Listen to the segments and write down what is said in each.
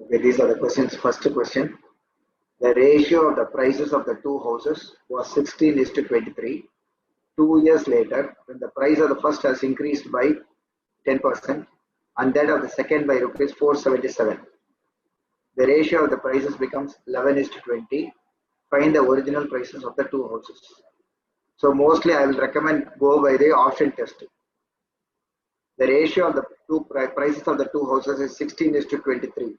Okay, these are the questions. First question. The ratio of the prices of the two houses was 16 is to 23. 2 years later, when the price of the first has increased by 10% and that of the second by rupees 477, the ratio of the prices becomes 11 is to 20. Find the original prices of the two houses. So mostly I will recommend go by the option test. The ratio of the two prices of the two houses is 16 is to 23.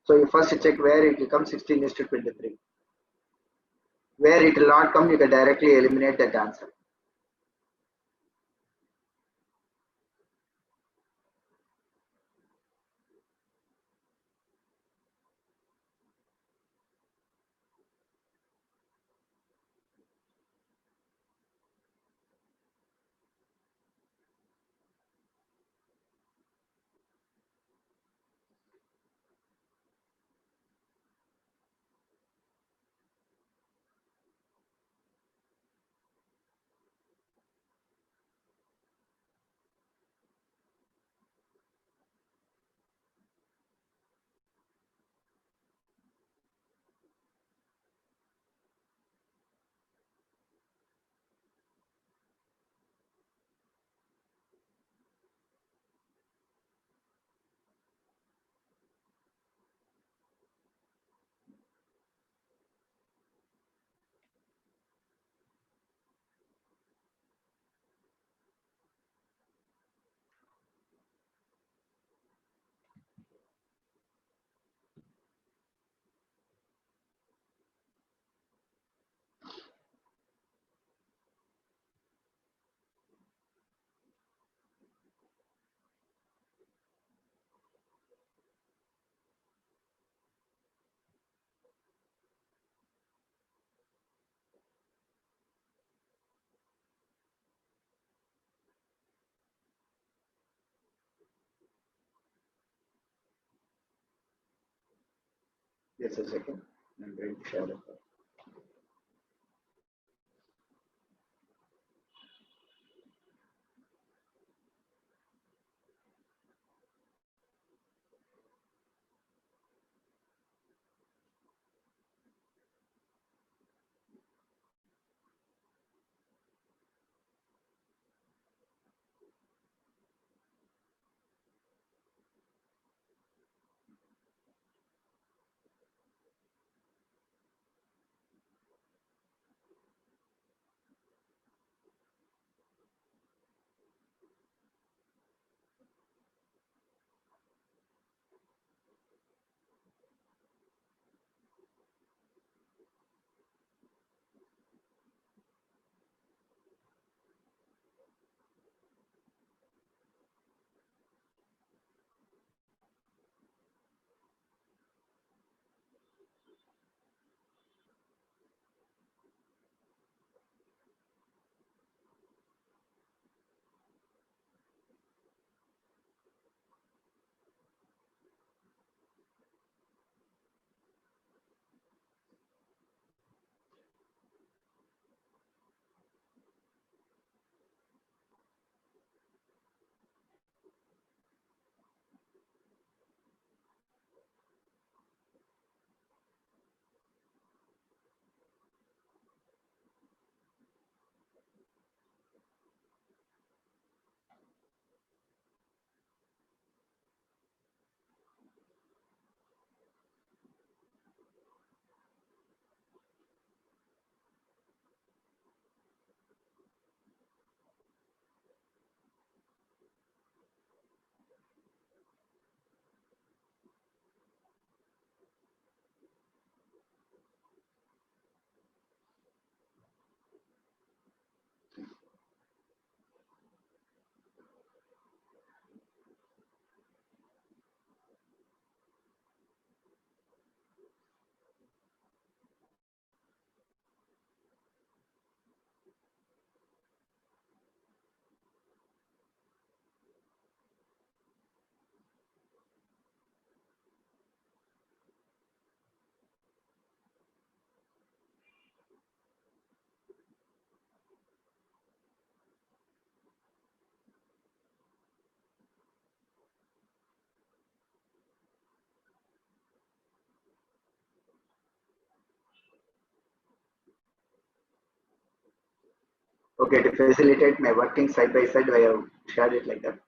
So you first check where it will come 16 is to 23. Where it will not come, you can directly eliminate that answer. Just a second. I'm going to share the file. Okay, to facilitate my working side by side, I have shared it like that.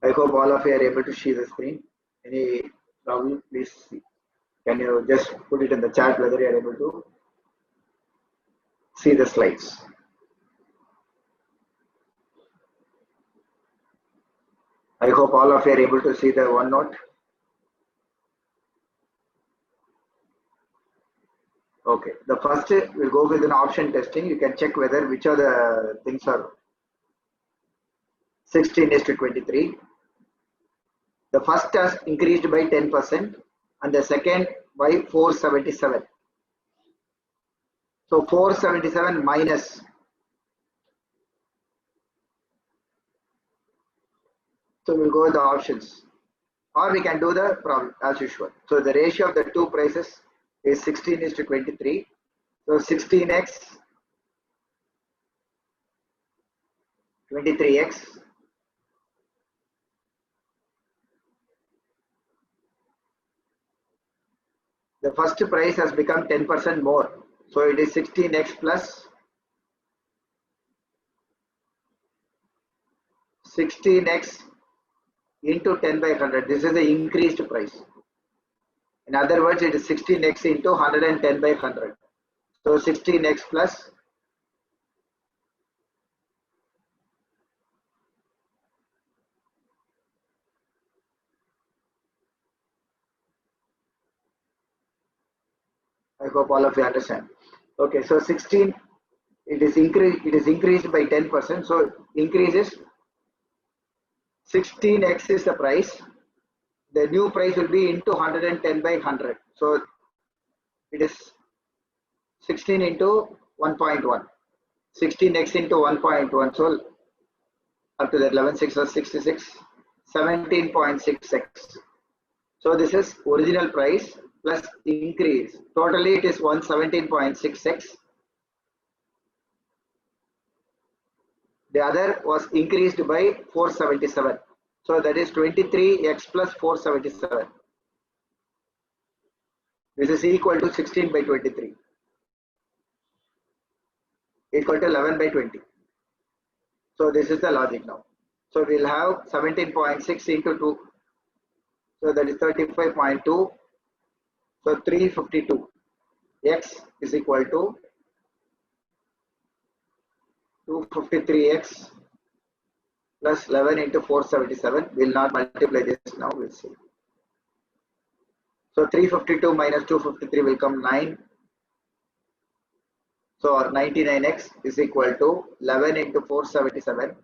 I hope all of you are able to see the screen. Any problem, please see. Can you just put it in the chat whether you are able to see the slides? I hope all of you are able to see the OneNote. Okay, the first we'll go with an option testing. You can check whether which of the things are 16:23. The first has increased by 10% and the second by 477. So 477 minus. So we'll go with the options. Or we can do the problem as usual. So the ratio of the two prices is 16:23. So 16x, 23x. The first price has become 10% more. So it is 16x plus 16x into 10 by 100. This is the increased price. In other words, it is 16x into 110 by 100. So 16x plus I hope all of you understand. Okay, so 16 it is increased by 10%. So increases 16x is the price. The new price will be into 110 by 100. So it is 16 into 1.1. 16x into 1.1. So up to that 11 6 or 66, 17.6x. So this is original price plus increase. Totally it is 117.6x. The other was increased by 477. So that is 23x plus 477. This is equal to 16 by 23. Equal to 11 by 20. So this is the logic now. So we'll have 17.6 into 2. So that is 35.2. So 352. X is equal to 253x plus 11 into 477. We'll not multiply this now. We'll see. So 352 minus 253 will come 9. So 99x is equal to 11 into 477.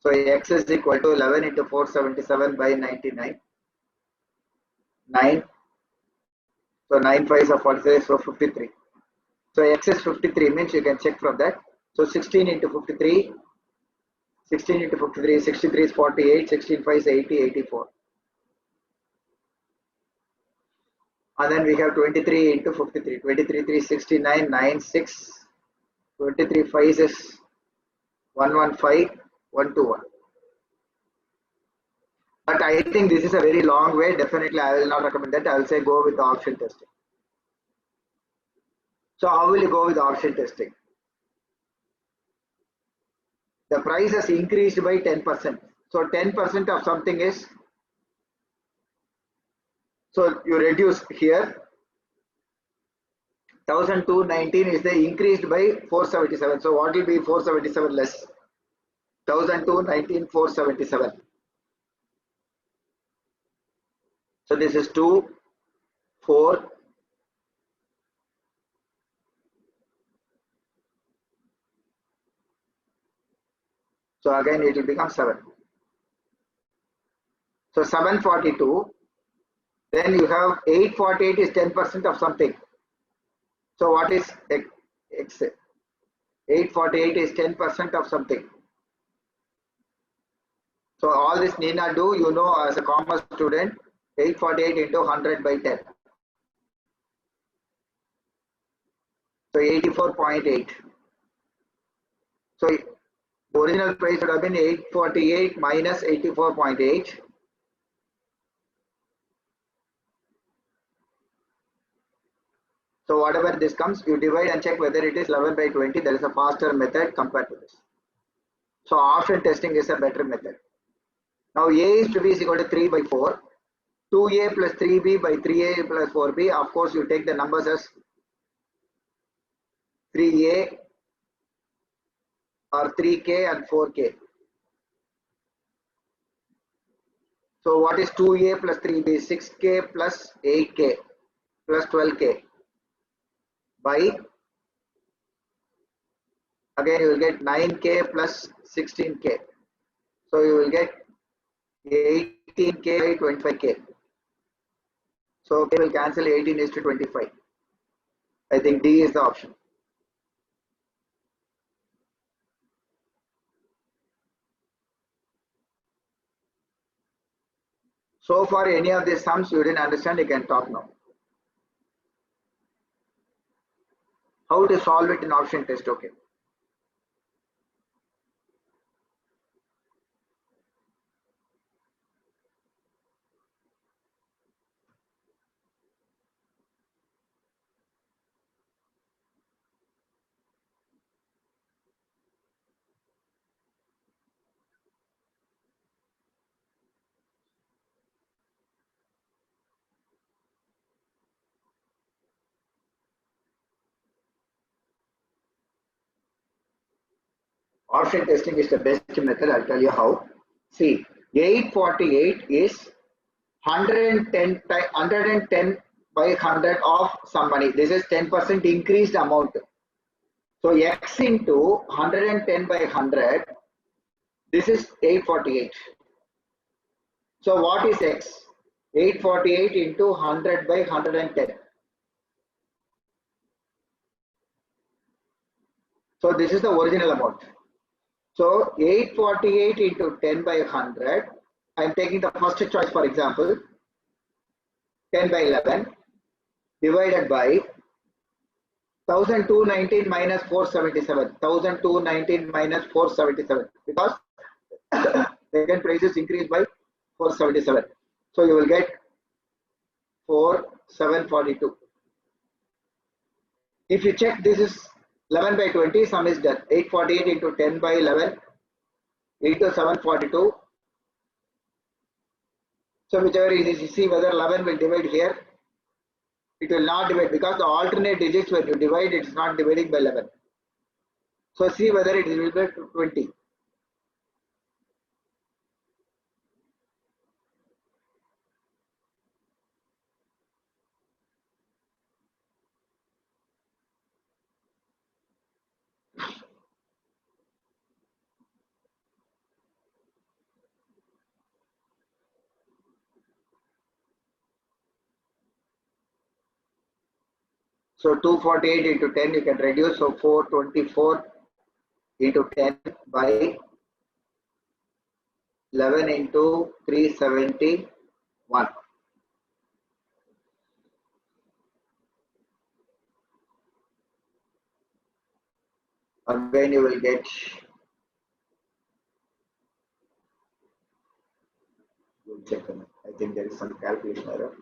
So x is equal to 11 into 477 by 99. 9. So 9 5s are 46, so 53. So x is 53 means you can check from that. So 16 into 53. 16 into 53, 63 is 48, 16 5 is 80, 84. And then we have 23 into 53, 23 3 69, 9 6, 23 5 is 115, 121. But I think this is a very long way. Definitely I will not recommend that. I will say go with the option testing. So how will you go with the option testing? The price has increased by 10%. So 10% of something is, so you reduce here, 1219 is the increased by 477. So what will be 477 less? 1219 477. So this is 2, 4. So again it will become 7. So 742. Then you have 848 is 10% of something. So what is X? 848 is 10% of something. So all this need not do, you know, as a commerce student, 848 into 100 by 10. So 84.8. So the original price would have been 848 minus 84.8. So whatever this comes, you divide and check whether it is 11 by 20. There is a faster method compared to this. So option testing is a better method. Now A is to B is equal to 3 by 4. 2A plus 3B by 3A plus 4B. Of course, you take the numbers as 3A or 3K and 4K. So what is 2A plus 3B? 6K plus 8K plus 12K by, again you will get 9K plus 16K. So you will get 18K by 25K. So K will cancel, 18 is to 25. I think D is the option. So far any of these sums you didn't understand, you can talk now. How to solve it in option test? Okay. Option testing is the best method. I'll tell you how. See, 848 is 110 by 100 of some money. This is 10% increased amount. So X into 110 by 100, this is 848. So what is X? 848 into 100 by 110. So this is the original amount. So 848 into 10 by 100, I am taking the first choice, for example, 10 by 11 divided by 1219 minus 477. 1219 minus 477, because second price is increased by 477. So you will get 4742. If you check, this is 11 by 20, sum is done. 848 into 10 by 11 into 742. So whichever is, you see whether 11 will divide here. It will not divide, because the alternate digits when you divide, it is not dividing by 11. So see whether it will be 20. So 248 into 10 you can reduce. So 424 into 10 by 11 into 371. Again you will get, we'll check. I think there is some calculation error.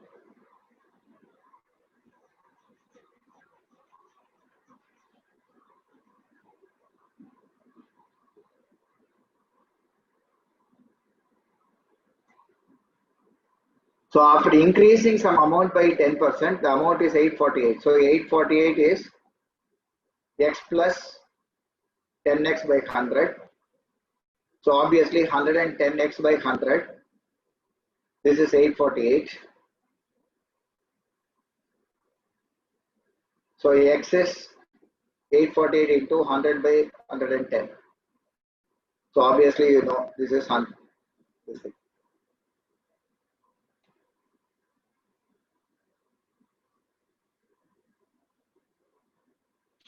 So after increasing some amount by 10%, the amount is 848. So 848 is X plus 10x by 100. So obviously 110x by 100. This is 848. So X is 848 into 100 by 110. So obviously you know this is 100. This thing.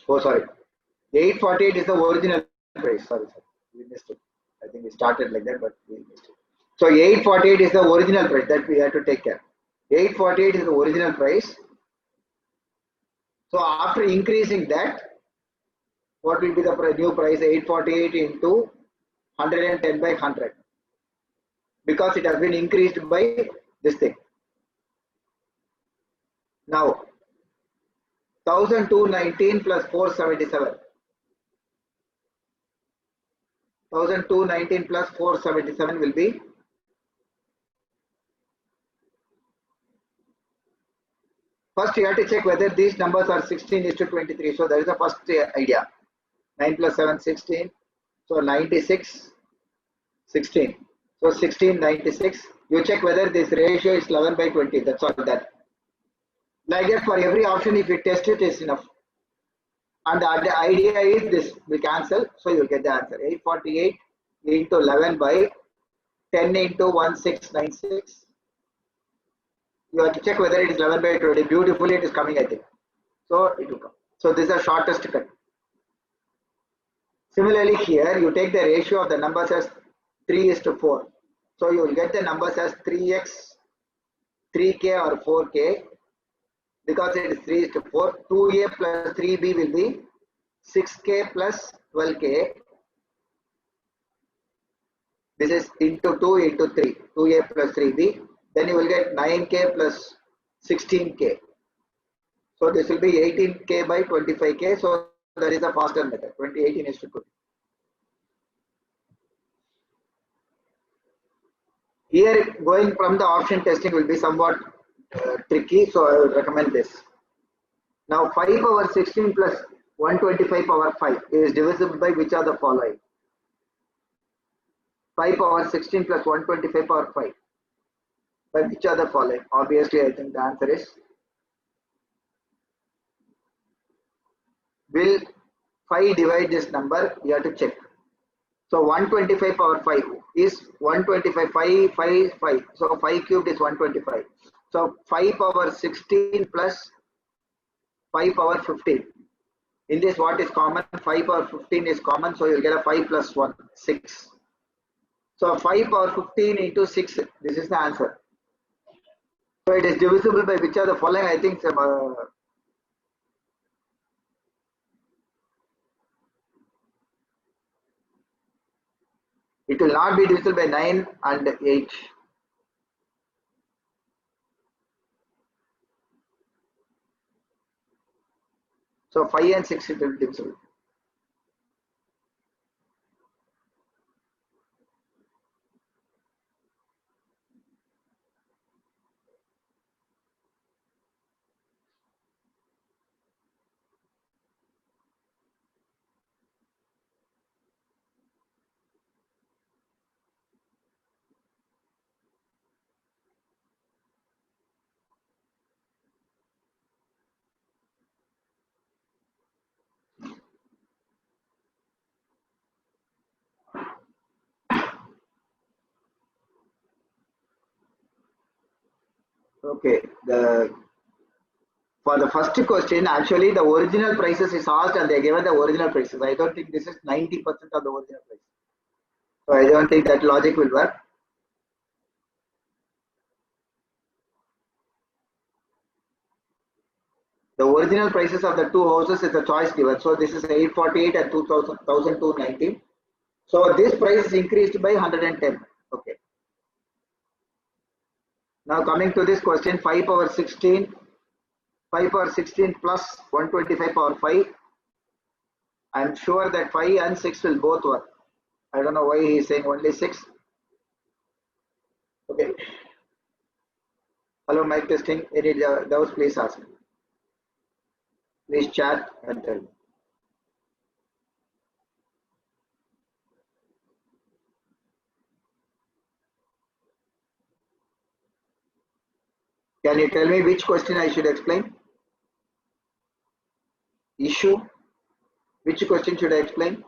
Oh sorry, 848 is the original price. Sorry, we missed it. I think we started like that, but we missed it. So 848 is the original price that we have to take care. 848 is the original price. So after increasing that, what will be the new price? 848 into 110 by 100, because it has been increased by this thing. Now 1219 plus 477. 1219 plus 477 will be first you have to check whether these numbers are 16:23. So that is the first idea. 9 plus 7, 16. So 96, 16. So 16, 96. You check whether this ratio is 11/20. That's all that. Like that for every option, if you test it, is enough. And the idea is this, we cancel. So you'll get the answer. 848 into 11/10 into 1696. You have to check whether it is 11/20. Beautifully, it is coming, I think. So it will come. So this is the shortest cut. Similarly, here you take the ratio of the numbers as 3:4. So you will get the numbers as 3x, 3k or 4k. Because it is 3:4, 2a plus 3b will be 6k plus 12k. This is into 2 into 3, 2a plus 3b. Then you will get 9k plus 16k. So this will be 18k by 25k. So that is a faster method. 2018:2. Here going from the option testing will be somewhat tricky. So I would recommend this. Now 5 power 16 plus 125 power 5 is divisible by which are the following? 5 power 16 plus 125 power 5. By which are the following? Obviously, I think the answer is, will 5 divide this number? You have to check. So 125 power 5 is 125, 5, 5, 5. So 5 cubed is 125. So 5 power 16 plus 5 power 15. In this, what is common? 5 power 15 is common. So you'll get a 5 plus 1, 6. So 5 power 15 into 6. This is the answer. So it is divisible by which are the following? I think it will not be divisible by 9 and 8. So 5 and 6 it will be divisible. Okay, for the first question, actually the original prices is asked and they given the original prices. I don't think this is 90% of the original price. So I don't think that logic will work. The original prices of the two houses is the choice given. So this is 848 and 1219. So this price is increased by 110. Okay. Now coming to this question, 5 power 16. 5 power 16 plus 125 power 5. I am sure that 5 and 6 will both work. I don't know why he is saying only 6. Okay. Hello, mic testing. Any doubts, please ask. Please chat and tell me. Can you tell me which question I should explain? Issue? Which question should I explain?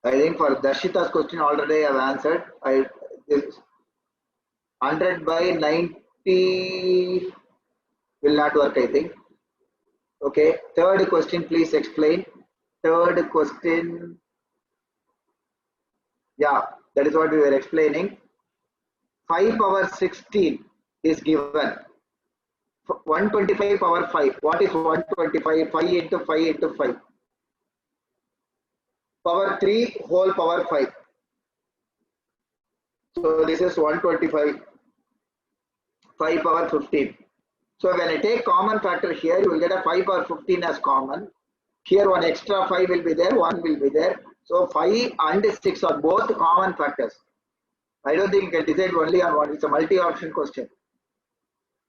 I think for Darshita's question already I have answered. This 100 by 90 will not work, I think. Okay. Third question, please explain. Third question. Yeah, that is what we were explaining. 5 power 16 is given. 125 power 5. What is 125? 5 into 5 into 5. Power 3 whole power 5. So this is 125. 5 power 15. So when I take common factor here, you will get a 5 power 15 as common. Here one extra 5 will be there, 1 will be there. So 5 and 6 are both common factors. I don't think you can decide only on one. It's a multi-option question.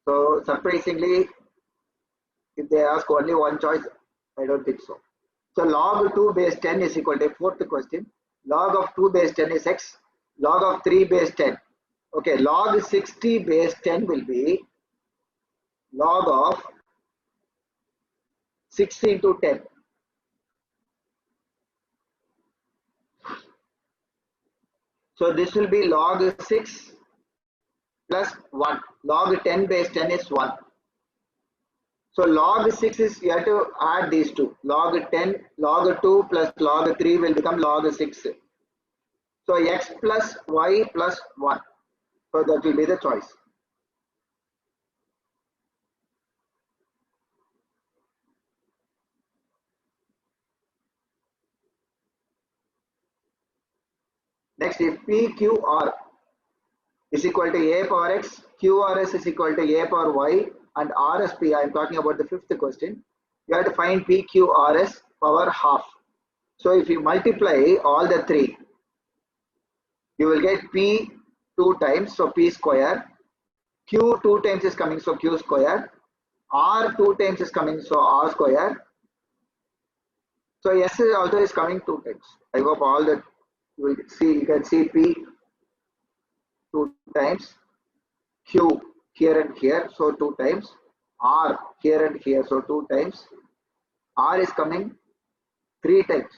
So surprisingly, if they ask only one choice, I don't think so. So log 2 base 10 is equal to fourth question. Log of 2 base 10 is x. Log of 3 base 10. Okay, log 60 base 10 will be log of 6 into 10. So this will be log 6 plus 1. Log 10 base 10 is 1. So log 6 is, you have to add these two. Log 10, log 2 plus log 3 will become log 6. So x plus y plus 1. So that will be the choice. Next, if PQR is equal to a power x, QRS is equal to a power y, and RSP, I am talking about the fifth question. You have to find PQRS power half. So if you multiply all the three, you will get P 2 times, so P square. Q 2 times is coming, so Q square. R 2 times is coming, so R square. So S is also is coming 2 times. I hope all that you will see. You can see P 2 times, Q here and here, so 2 times. R here and here, so 2 times. R is coming 3 times.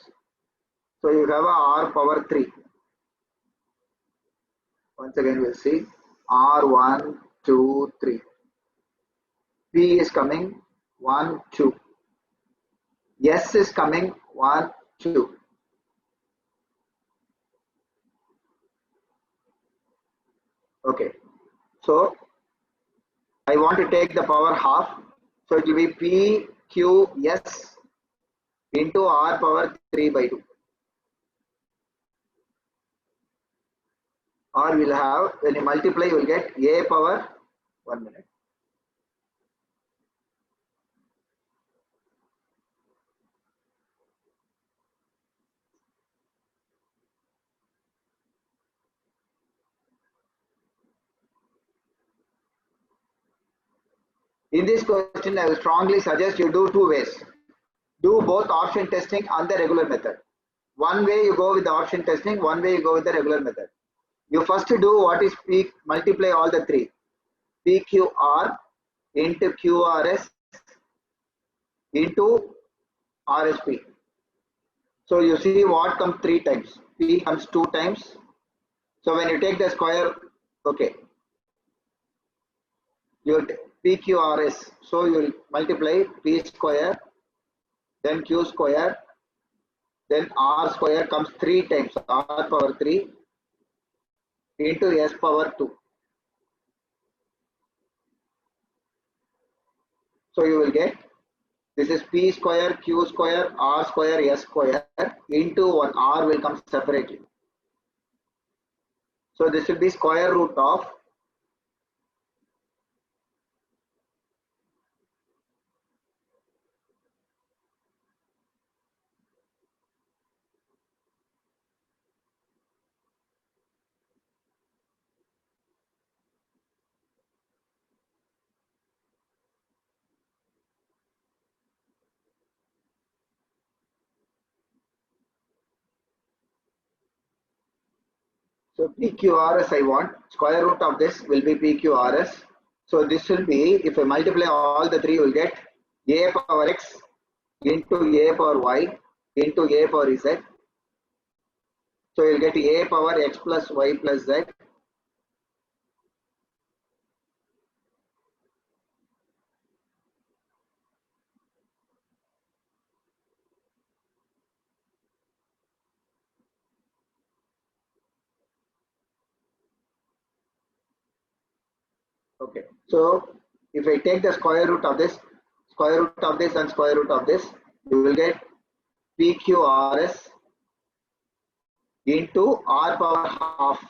So you have a R power 3. Once again we'll see R1, 2, 3. P is coming 1, 2. S is coming 1, 2. Okay. So I want to take the power half. So it will be P, Q, S into R power 3 by 2. Or we'll have, when you multiply, you will get A power, 1 minute. In this question, I will strongly suggest you do 2 ways. Do both option testing and the regular method. One way you go with the option testing, one way you go with the regular method. You first do what is P, multiply all the three. PQR into QRS into RSP. So you see what comes 3 times. P comes 2 times. So when you take the square, okay, you PQRS. So you will multiply P square, then Q square, then R square comes 3 times, R power 3 into S power 2. So you will get, this is P square, Q square, R square, S square into 1, R will come separately. So this will be square root of so PQRS I want, square root of this will be PQRS. So this will be, if I multiply all the three, you will get A power X into A power Y into A power Z. So you will get A power X plus Y plus Z. Okay, so If I take the square root of this, square root of this and square root of this, you will get PQRS into R power half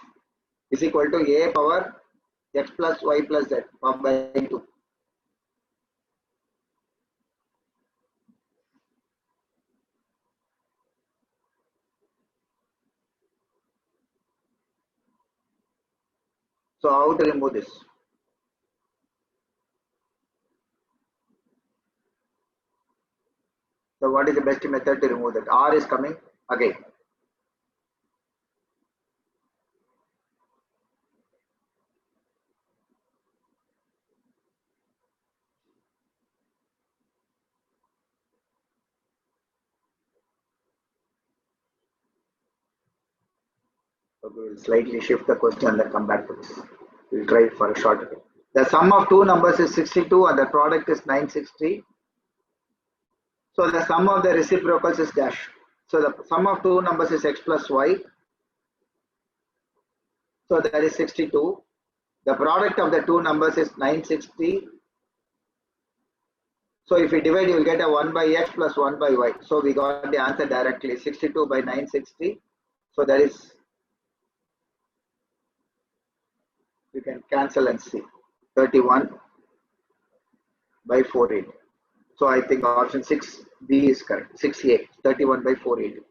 is equal to A power X plus Y plus Z by 2. So how to remove this? So what is the best method to remove that? R is coming again. Okay, we'll slightly shift the question and then come back to this. We'll try it for a short bit. The sum of two numbers is 62 and the product is 960. So the sum of the reciprocals is dash. So the sum of two numbers is x plus y. So that is 62. The product of the two numbers is 960. So if we divide, you will get a 1 by x plus 1 by y. So we got the answer directly, 62 by 960. So that is, you can cancel and see, 31 by 480. So I think option 6B is correct, 6A, 31 by 480.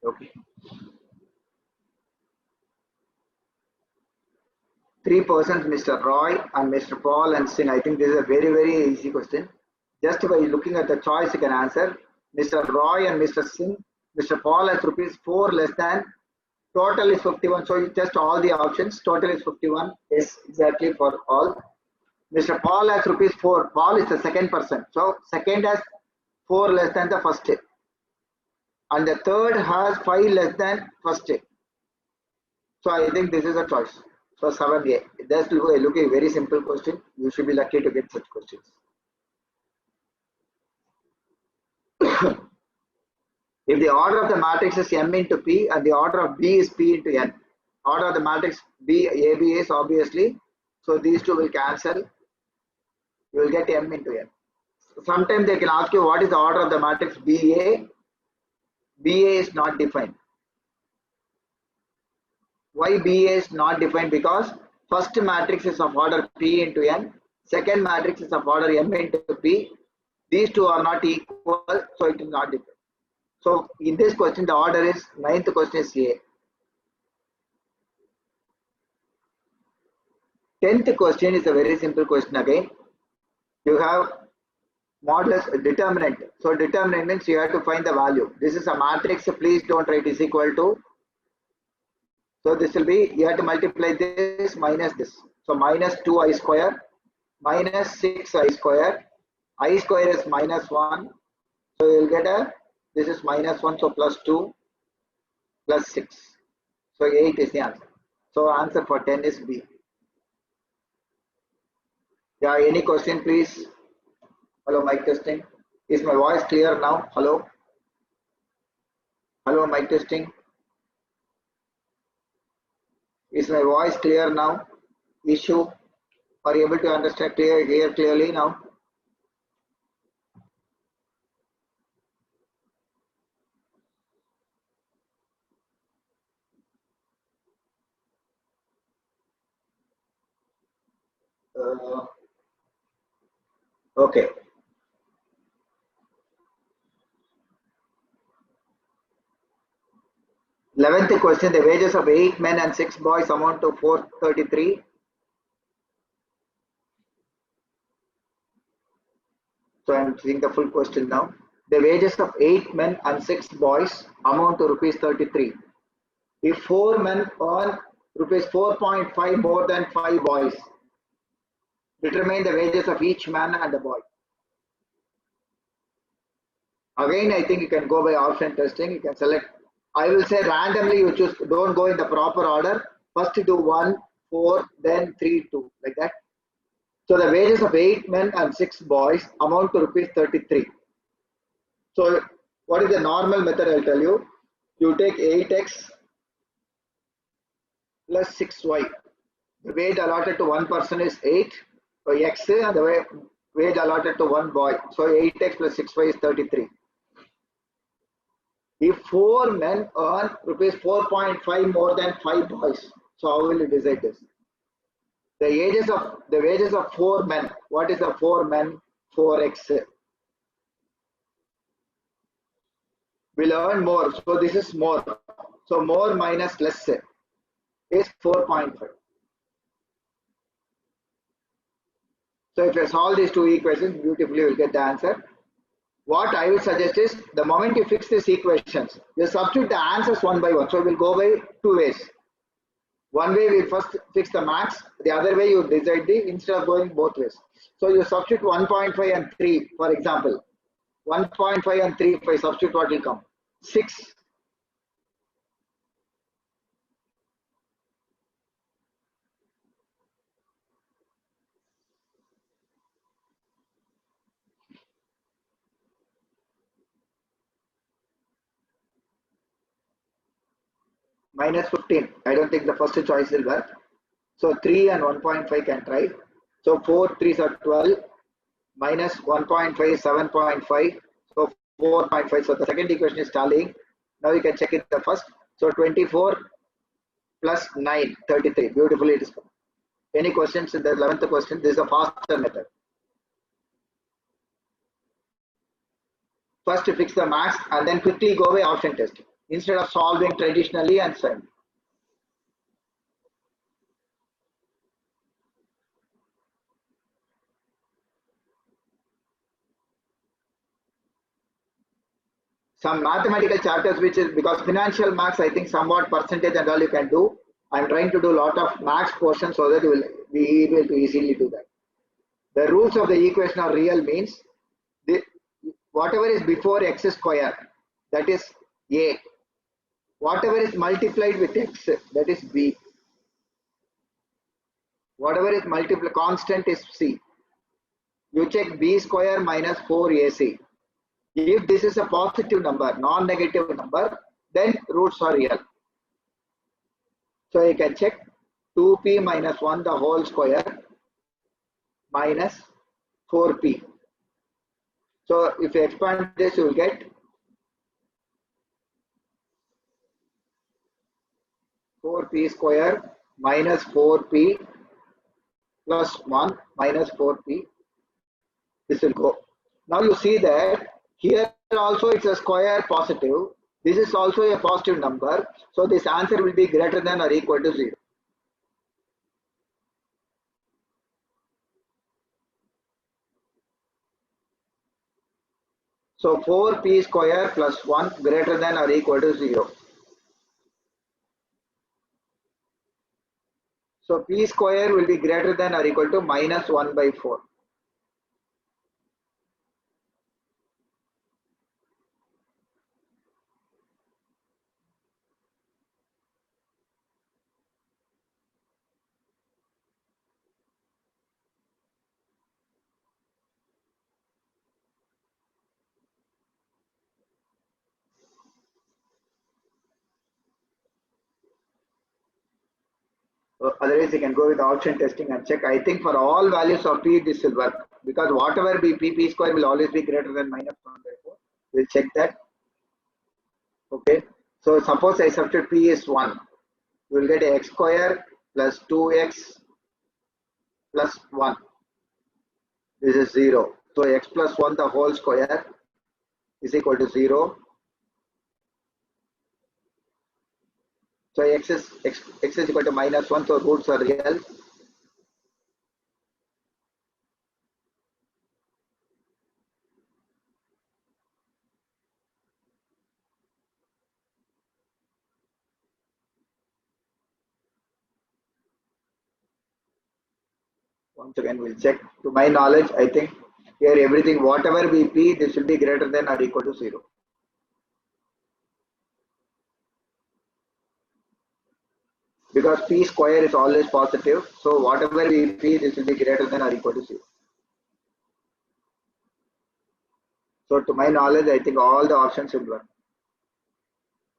Okay. 3 persons, Mr. Roy and Mr. Paul and Singh. I think this is a very, very easy question. Just by looking at the choice, you can answer. Mr. Roy and Mr. Singh, Mr. Paul has rupees 4 less than, total is 51. So you test all the options, total is 51. Yes, exactly for all. Mr. Paul has rupees 4. Paul is the second person. So second has 4 less than the first. And the third has 5 less than first. So I think this is a choice. So 7A. That's look a very simple question. You should be lucky to get such questions. If the order of the matrix is M into P and the order of B is P into N, order of the matrix B, AB is obviously, so these two will cancel. You will get M into N. Sometimes they can ask you what is the order of the matrix BA. BA is not defined. Why BA is not defined? Because first matrix is of order P into N, second matrix is of order M into P. These two are not equal, so it is not defined. So in this question, the order is, ninth question is A. 10th question is a very simple question again. You have modulus determinant. So determinant means you have to find the value. This is a matrix, so please don't write is equal to. So this will be, you have to multiply this minus this. So minus 2i square minus 6i square. I square is minus 1. So you will get a, this is minus 1, so plus 2 plus 6. So 8 is the answer. So answer for 10 is B. Yeah, any question please? Hello, mic testing. Is my voice clear now? Hello? Hello, mic testing. Is my voice clear now? Issue? Are you able to understand clearly now? Uh, okay. 11th question, the wages of 8 men and 6 boys amount to 433. So I'm seeing the full question now. The wages of 8 men and 6 boys amount to rupees 33. If 4 men earn rupees 4.5 more than 5 boys, determine the wages of each man and the boy. Again, I think you can go by option testing. You can select. I will say randomly you choose. Don't go in the proper order. First do 1, 4, then 3, 2, like that. So the wages of 8 men and 6 boys amount to rupees 33. So what is the normal method? I'll tell you. You take 8x plus 6y. The wage allotted to one person is 8, so x, and the wage allotted to one boy. So 8x plus 6y is 33. If 4 men earn rupees 4.5 more than 5 boys, so how will you decide this? The wages of 4 men. What is the 4 men? 4x will earn more. So this is more. So more minus less is 4.5. So if you solve these two equations beautifully, you will get the answer. What I will suggest is the moment you fix these equations, you substitute the answers one by one. So we'll go by two ways. One way we first fix the max, the other way you decide the instead of going both ways. So you substitute 1.5 and 3, for example. 1.5 and 3, if I substitute, what will come? 6. Minus 15. I don't think the first choice will work. So 3 and 1.5 can try. So 4 3s are 12. Minus 1.5 is 7.5. So 4.5. So the second equation is tallying. Now you can check it the first. So 24 plus 9, 33. Beautifully it is. Any questions in the 11th question? This is a faster method. First to fix the max and then quickly go away option testing instead of solving traditionally and send. Some mathematical chapters which is because financial max I think somewhat percentage and all you can do. I'm trying to do a lot of max portion so that you will be able to easily do that. The rules of the equation are real means the, whatever is before x square, that is a. Whatever is multiplied with x, that is b. Whatever is multiplied constant is c. You check b square minus 4ac. If this is a positive number, non-negative number, then roots are real. So you can check 2p minus 1 the whole square minus 4p. So if you expand this, you will get 4p square minus 4p plus 1 minus 4p. This will go. Now you see that here also it's a square positive. This is also a positive number. So this answer will be greater than or equal to 0. So 4p square plus 1 greater than or equal to 0. So p square will be greater than or equal to minus 1 by 4. Otherwise, you can go with option testing and check. I think for all values of P, this will work because whatever be P square will always be greater than minus 1/4. We'll check that. Okay. So suppose I substitute P is 1. You will get x square plus 2x plus 1. This is 0. So x plus 1 the whole square is equal to 0. So x is equal to minus 1. So roots are real. Once again, we'll check. To my knowledge, I think here everything, whatever be P, this will be greater than or equal to 0. Because P square is always positive. So whatever be P, this will be greater than or equal to 0. So to my knowledge, I think all the options will work.